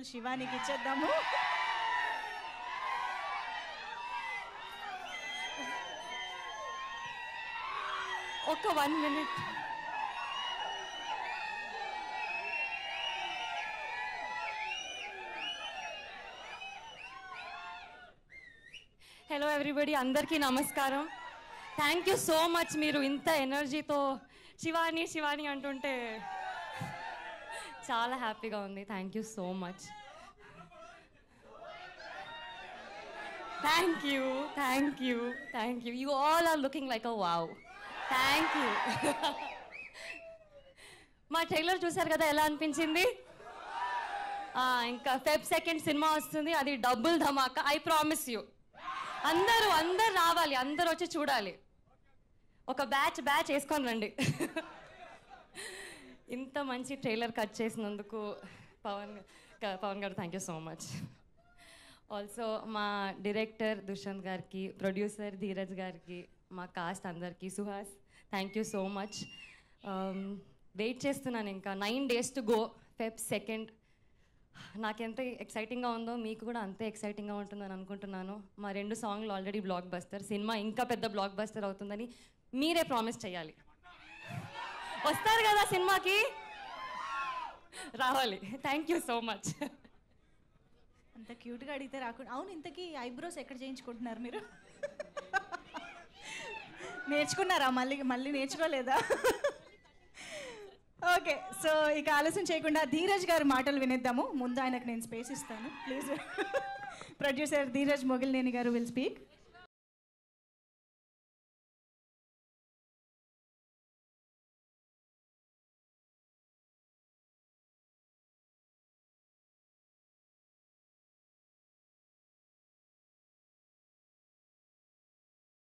Beautiful శివానికి ఇచ్చేద్దాము. ఒక 1 minute. Hello everybody, అందరికీ నమస్కారం. Thank you so much. మీరు ఇంత ఎనర్జీతో శివాని శివాని అంటుంటే చాలా హ్యాపీగా ఉంది. Thank you so much. Thank you thank you thank you. You all are looking like a wow. Thank you. మా ట్రైలర్ చూసారు కదా, ఎలా అనిపించింది? ఇంకా Feb 2 సినిమా వస్తుంది, అది double Dhamaka. I promise you. అందరూ రావాలి, అందరూ వచ్చి చూడాలి. ఒక బ్యాచ్ వేసుకొని రండి. ఇంత మంచి ట్రైలర్ కట్ చేసినందుకు Pavan garu thank you so much. Also మా డైరెక్టర్ దుష్యంత్ గారికి, ప్రొడ్యూసర్ ధీరజ్ గారికి, మా కాస్ట్ అందరికీ, Suhas thank you so much. Wait చేస్తున్నాను. ఇంకా 9 days to go, Feb 2. నాకెంత ఎక్సైటింగ్గా ఉందో మీకు కూడా అంతే ఎక్సైటింగ్గా ఉంటుందని అనుకుంటున్నాను. మా 2 సాంగ్లు ఆల్రెడీ బ్లాక్ బస్టర్. సినిమా ఇంకా పెద్ద బ్లాక్ బస్టర్ అవుతుందని మీరే ప్రామిస్ చేయాలి. వస్తారు కదా సినిమాకి, రావాలి. Thank you so much. అంత క్యూట్గా అడిగితే రాకుండా. అవును, ఇంతకీ ఐబ్రోస్ ఎక్కడ చేయించుకుంటున్నారు మీరు? నేర్చుకున్నారా? మళ్ళీ నేర్చుకోలేదా? ఓకే, సో ఇక ఆలస్యం చేయకుండా ధీరజ్ గారి మాటలు వినేద్దాము. ముందు ఆయనకు నేను స్పేస్ ఇస్తాను ప్లీజ్. ప్రొడ్యూసర్ ధీరజ్ మొగిలినేని గారు విల్ స్పీక్.